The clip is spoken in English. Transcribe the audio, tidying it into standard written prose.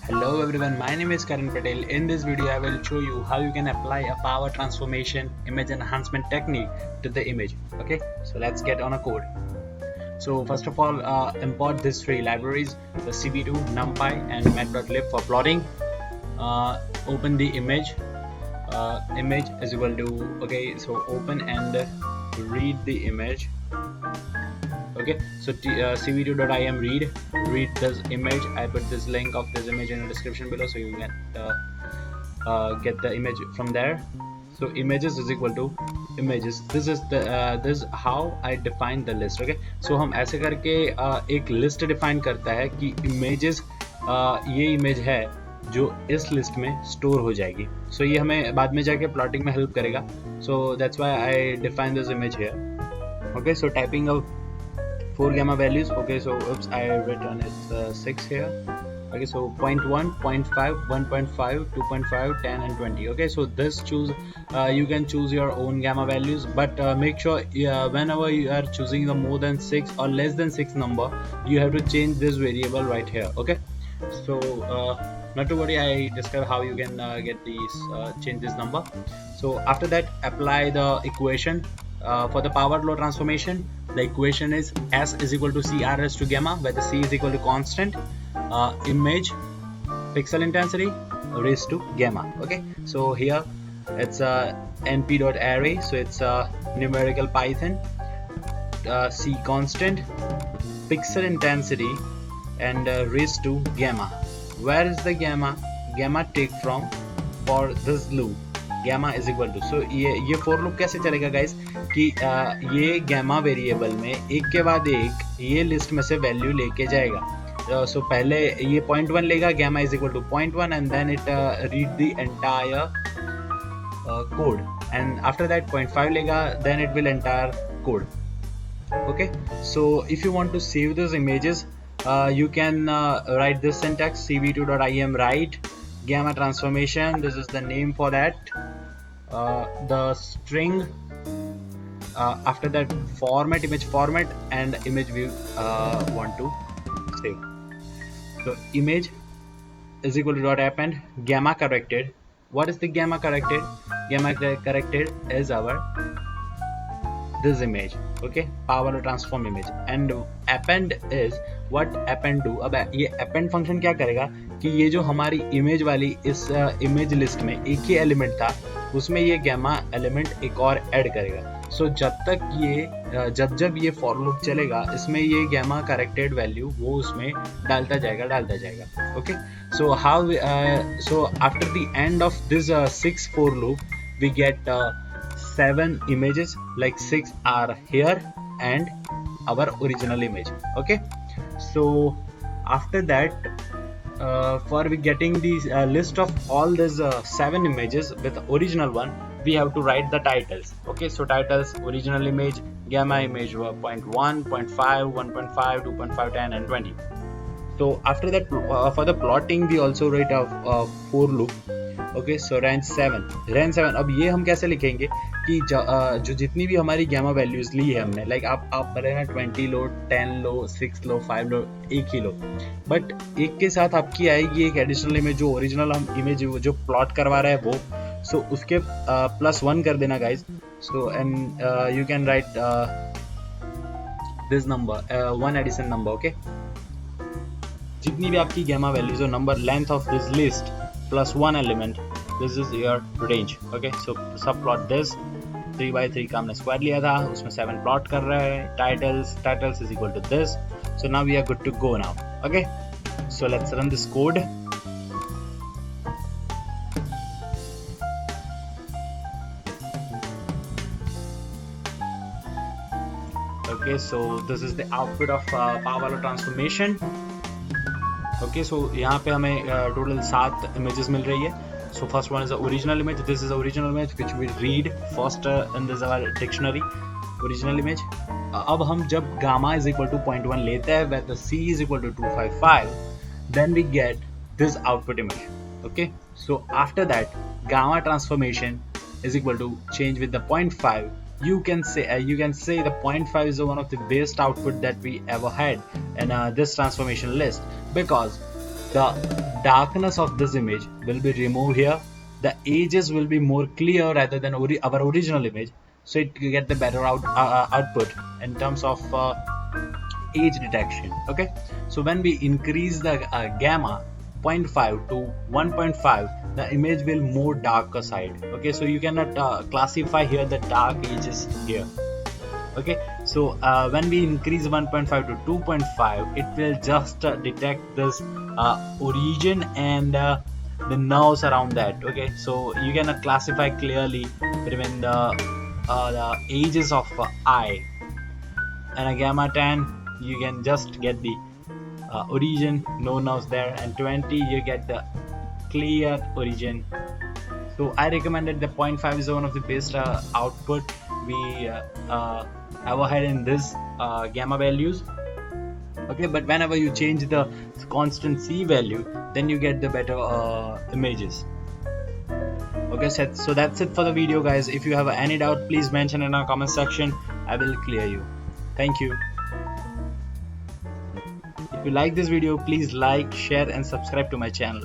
Hello everyone, my name is Karan Patel. In this video I will show you how you can apply a power transformation image enhancement technique to the image. Okay, so let's get on a code. So first of all, import these three libraries, the CV2, NumPy and Matplotlib for plotting. Open the image. Image is equal to, okay, so open and read the image. Okay, so cv2.im read this image. I put this link of this image in the description below, so you can get the image from there. So images is equal to images. This is the this how I define the list. Okay, so हम ऐसे करके एक list define करता है कि images ये image है जो इस लिस्ट में स्टोर हो जाएगी. सो ये हमें बाद में जाके प्लॉटिंग में हेल्प करेगा. So that's why I define this image here. Okay, so typing of 4 gamma values. Okay, so oops, I written it's 6 here. Okay, so 0.1, 0.5, 1.5, 2.5, 10 and 20. Okay, so this choose you can choose your own gamma values, but make sure whenever you are choosing the more than 6 or less than 6 number, you have to change this variable right here. Okay, so not to worry, I describe how you can get these change this number. So after that, apply the equation for the power law transformation. The equation is S is equal to C R raised to gamma, where the C is equal to constant, image pixel intensity raised to gamma. Okay, so here it's np.array, so it's numerical Python, C constant, pixel intensity and raised to gamma. Where is the gamma? Gamma take from for this loop. Gamma is equal to, so ये for loop कैसे चलेगा guys कि ये gamma variable में एक के बाद एक ये लिस्ट में से वैल्यू लेके जाएगा. सो पहले ये 0.1 लेगा, gamma is equal to 0.1 and then it read the entire code, and after that 0.5 लेगा, then it will entire code. Okay, so if you want to save those images, you can write this syntax cv2.im write gamma transformation. This is the name for that. The string, after that format, image format and image view want to save. So image is equal to dot append gamma corrected. What is the gamma corrected? Gamma corrected is our this image. Okay, power transform image, and append is what append do. अब ये append function क्या करेगा कि ये जो हमारी image वाली इस image list में एक ही element था, उसमें ये gamma element एक और add करेगा. So जब तक ये जब ये for loop चलेगा, इसमें ये gamma corrected value वो उसमें डालता जाएगा. Okay, so how so after the end of this 6 for loop, we get 7 images, like 6 are here and our original image. Okay, so after that, for we getting the list of all these 7 images with the original one, we have to write the titles. Okay, so titles, original image, gamma image were 0.1, 0.5, 1.5, 2.5, 10 and 20. So after that, for the plotting we also write a for loop. Okay, so range 7. अब ये हम कैसे लिखेंगे कि जो जितनी भी हमारी गैमा वैल्यूज ली है हमने, लाइक आप बोले ना 20 लो, 10 लो, 6 लो, 5 लो, एक ही लो, बट एक के साथ आपकी आएगी एक एडिशनल इमेज जो ओरिजिनल हम इमेज जो प्लॉट करवा रहे हैं वो. सो उसके +1 कर देना guys. So and you can write this number 1 addition number. Okay, जितनी भी आपकी गैमा वैल्यूज हो, number length of this list plus 1 element, this is your range. Okay, so subplot this 3 by 3 का हमने स्क्वायर लिया था, उसमें 7 प्लॉट कर रहे हैं. titles is equal to this. So now we are good to go now. Okay, so let's run this code. Okay, so this is the output of power law transformation. Okay, so यहाँ पे हमें total 7 images मिल रही है. So first one is original image. This is original image which we read first in this our dictionary, original image. अब हम जब gamma is equal to 0.1 लेते हैं, where the C is equal to 255, then we get this output image. Okay, so after that gamma transformation is equal to change with the 0.5. You can say the 0.5 is one of the best output that we ever had in this transformation list, because the darkness of this image will be removed here. The edges will be more clear rather than our original image, so it will get the better output in terms of edge detection. Okay, so when we increase the gamma 0.5 to 1.5, the image will more darker side. Okay, so you cannot classify here the dark edges here. Okay, so when we increase 1.5 to 2.5, it will just detect this origin and the nerves around that. Okay, so you can classify clearly between the ages of eye. And a gamma 10, you can just get the origin, no nerves there, and 20 you get the clear origin. So I recommended the 0.5 is one of the best output we ever had in this gamma values. Okay, but whenever you change the constant C value, then you get the better images. Okay, so that's it for the video, guys. If you have any doubt, please mention in our comment section. I will clear you. Thank you. If you like this video, please like, share and subscribe to my channel.